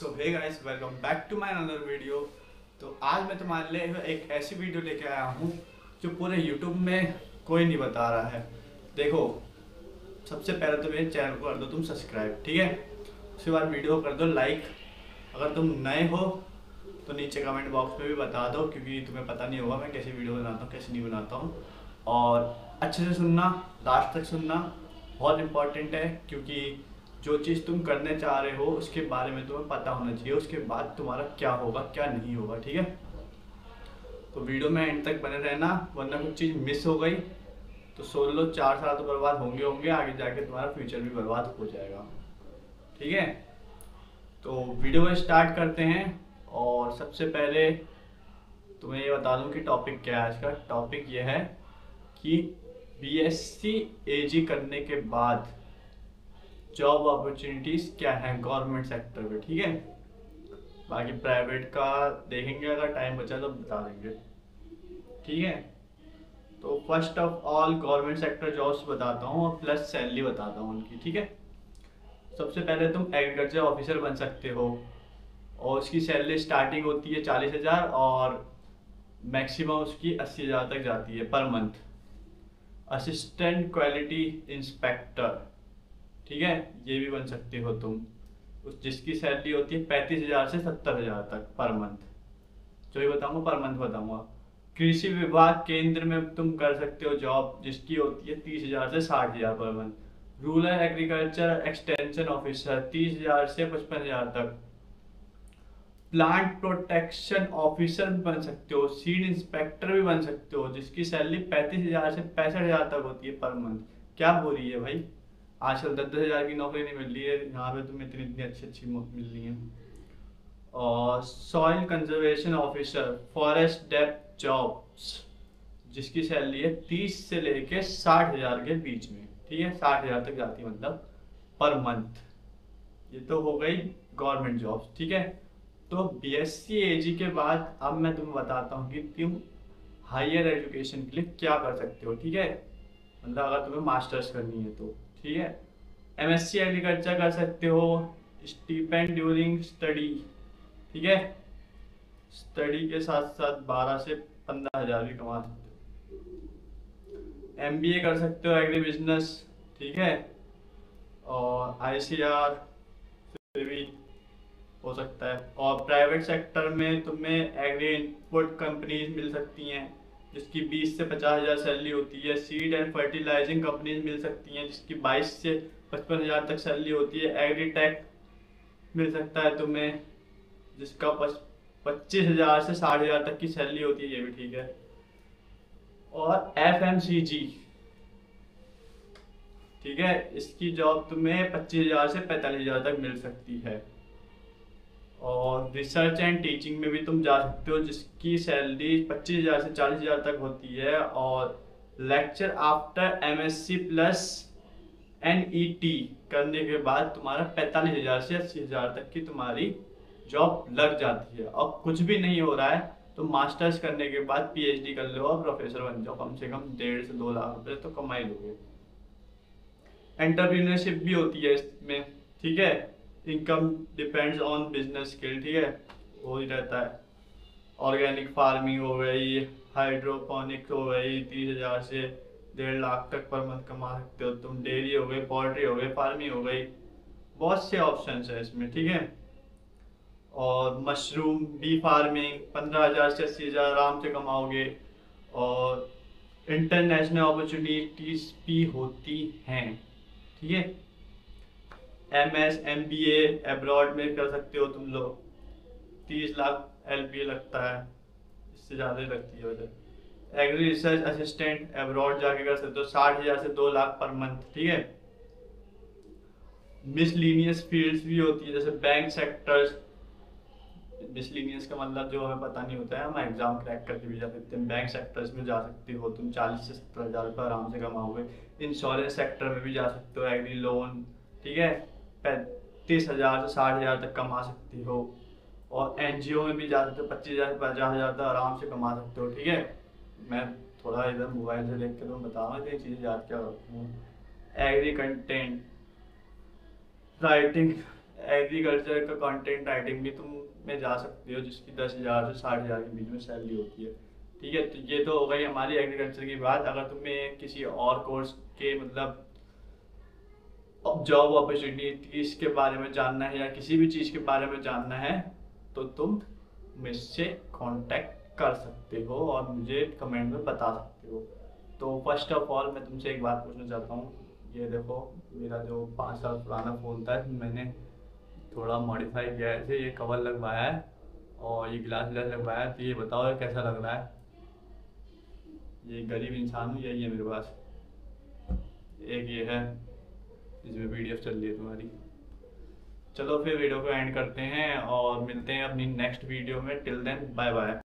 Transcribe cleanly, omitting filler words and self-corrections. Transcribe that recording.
So hey guys, welcome back to my another video. तो आज मैं तुम्हारे लिए एक ऐसी वीडियो लेके आया हूँ जो पूरे यूट्यूब में कोई नहीं बता रहा है। देखो, सबसे पहले तो मेरे चैनल को कर दो तुम सब्सक्राइब, ठीक है। उसके बाद वीडियो को कर दो लाइक। अगर तुम नए हो तो नीचे कमेंट बॉक्स में भी बता दो, क्योंकि तुम्हें पता नहीं होगा मैं कैसी वीडियो बनाता हूँ कैसे नहीं बनाता हूँ। और अच्छे से सुनना, लास्ट तक सुनना, बहुत इम्पोर्टेंट है, क्योंकि जो चीज़ तुम करने चाह रहे हो उसके बारे में तुम्हें पता होना चाहिए, उसके बाद तुम्हारा क्या होगा क्या नहीं होगा, ठीक है। तो वीडियो में एंड तक बने रहना, वरना कुछ चीज़ मिस हो गई तो सोच लो 4 साल तो बर्बाद होंगे, आगे जाके तुम्हारा फ्यूचर भी बर्बाद हो जाएगा, ठीक है। तो वीडियो को स्टार्ट करते हैं। और सबसे पहले तुम्हें ये बता दूं कि टॉपिक क्या है। आज का टॉपिक ये है कि बीएससी एजी करने के बाद जॉब अपॉर्चुनिटीज़ क्या हैं गवर्नमेंट सेक्टर में, ठीक है। बाकी प्राइवेट का देखेंगे, अगर टाइम बचा तो बता देंगे, ठीक है। तो first of all government sector jobs बताता हूँ और प्लस सैलरी बताता हूँ उनकी, ठीक है। सबसे पहले तुम एग्रीकल्चर ऑफिसर बन सकते हो और उसकी सैलरी स्टार्टिंग होती है 40,000 और मैक्सिमम उसकी 80,000 तक जाती है per month. Assistant quality inspector, ठीक है, ये भी बन सकते हो तुम, जिसकी सैलरी होती है 35,000 से 70,000 तक पर मंथ। जो भी बताऊंगा पर मंथ बताऊंगा। कृषि विभाग केंद्र में तुम कर सकते हो जॉब, जिसकी होती है 30,000 से 60,000 per month. Rural agriculture extension officer 30,000 से 55,000 तक। प्लांट प्रोटेक्शन ऑफिसर भी बन सकते हो, सीड इंस्पेक्टर भी बन सकते हो, जिसकी सैलरी 35,000 से 65,000 तक होती है पर मंथ। क्या हो रही है भाई, आजकल 10-10 हज़ार की नौकरी नहीं मिल रही है, यहाँ पे तुम्हें इतनी इतनी अच्छी मिल रही है। और soil conservation officer forest depth jobs, जिसकी सैलरी है 30 से लेके 60,000 के बीच में, ठीक है, 60,000 तक जाती है मतलब पर मंथ। ये तो हो गई गवर्नमेंट जॉब्स, ठीक है। तो बीएससी एजी के बाद अब मैं तुम्हें बताता हूँ कि तुम हायर एजुकेशन के लिए क्या कर सकते हो, ठीक है। मतलब अगर तुम्हें मास्टर्स करनी है तो, ठीक है। एमएससी एग्रीकल्चर कर सकते हो, स्टीपेंड ड्यूरिंग स्टडी, ठीक है। स्टडी के साथ साथ 12 से 15,000 भी कमा सकते हो। एमबीए कर सकते हो एग्री बिजनेस, ठीक है। और आईसीआर से भी हो सकता है। और प्राइवेट सेक्टर में तुम्हें एग्री इनपुट कंपनीज मिल सकती हैं, जिसकी 20 से 50,000 सैलरी होती है। सीड एंड फर्टिलाइजिंग कंपनीज मिल सकती हैं, जिसकी 22 से 55,000 तक सैलरी होती है। एग्री टेक मिल सकता है तुम्हें, जिसका 25,000 से 60,000 तक की सैलरी होती है, ये भी ठीक है। और एफएमसीजी, ठीक है, इसकी जॉब तुम्हें 25,000 से 45,000 तक मिल सकती है। और रिसर्च एंड टीचिंग में भी तुम जा सकते हो, जिसकी सैलरी 25,000 से 40,000 तक होती है। और lecture after MSc plus NET करने के बाद तुम्हारा 45,000 से 80,000 तक की तुम्हारी जॉब लग जाती है। और कुछ भी नहीं हो रहा है तो मास्टर्स करने के बाद पीएचडी कर लो और प्रोफेसर बन जाओ, कम से कम 1.5 से 2 लाख रुपए तो कमा ही लोगे। एंटरप्रीनियरशिप भी होती है इसमें, ठीक है। Income depends on business skill, ठीक है, वो ही रहता है। ऑर्गेनिक फार्मिंग हो गई, हाइड्रोपोनिक्स हो गई, 30,000 से 1.5 लाख तक पर मंथ कमा सकते हो तुम। डेयरी हो गई, पोल्ट्री हो गई, फार्मिंग हो गई, बहुत से ऑप्शंस है इसमें, ठीक है। और मशरूम बी फार्मिंग 15,000 से 80,000 आराम से कमाओगे। और इंटरनेशनल अपॉर्चुनिटीज भी होती हैं, ठीक है। एमएस एमबीए अब्रॉड में कर सकते हो तुम लोग, 30 लाख एलपीए लगता है, इससे ज़्यादा ही लगती है वजह। एग्री रिसर्च असिस्टेंट अब्रॉड जाके कर सकते हो, 60,000 से 2 लाख पर मंथ, ठीक है। मिसलीनियस फील्ड्स भी होती है, जैसे बैंक सेक्टर्स। मिसलीनियस का मतलब जो हमें पता नहीं होता है, हम एग्जाम क्रैक करके भी जा सकते हैं। बैंक सेक्टर्स में जा सकते हो तुम, 40 से 70,000 रुपये आराम से कमाओगे। इंश्योरेंस सेक्टर में भी जा सकते हो, एग्री लोन, ठीक है, 35,000 से 60,000 तक कमा सकती हो। और एनजीओ में भी जा सकते हो, 25,000 से 50,000 तक आराम से कमा सकते हो, ठीक है। मैं थोड़ा इधर मोबाइल से देख के तो बता रहा हूँ, इतनी चीज़ें याद क्या रखूँ। एग्री कंटेंट राइटिंग एग्रीकल्चर का कंटेंट राइटिंग भी तुम में जा सकते हो, जिसकी 10,000 से 60,000 के बीच में सैलरी होती है। ठीक है, तो ये तो हो गई हमारी एग्रीकल्चर की बात। अगर तुम्हें किसी और कोर्स के मतलब जॉब अपॉर्चुनिटीज के बारे में जानना है या किसी भी चीज़ के बारे में जानना है तो तुम मुझसे कांटेक्ट कर सकते हो और मुझे कमेंट में बता सकते हो। तो फर्स्ट ऑफ ऑल मैं तुमसे एक बात पूछना चाहता हूँ। ये देखो, मेरा जो 5 साल पुराना फ़ोन था मैंने थोड़ा मॉडिफाई किया है, ऐसे ये कवर लगवाया है और ये गिलास ग्लास लगवाया है। तो ये बताओ ये कैसा लग रहा है? ये गरीब इंसान हूँ, यही है मेरे पास। एक ये है जिसमें पीडीएफ चल रही है तुम्हारी। चलो फिर वीडियो को एंड करते हैं और मिलते हैं अपनी नेक्स्ट वीडियो में। Till then bye bye.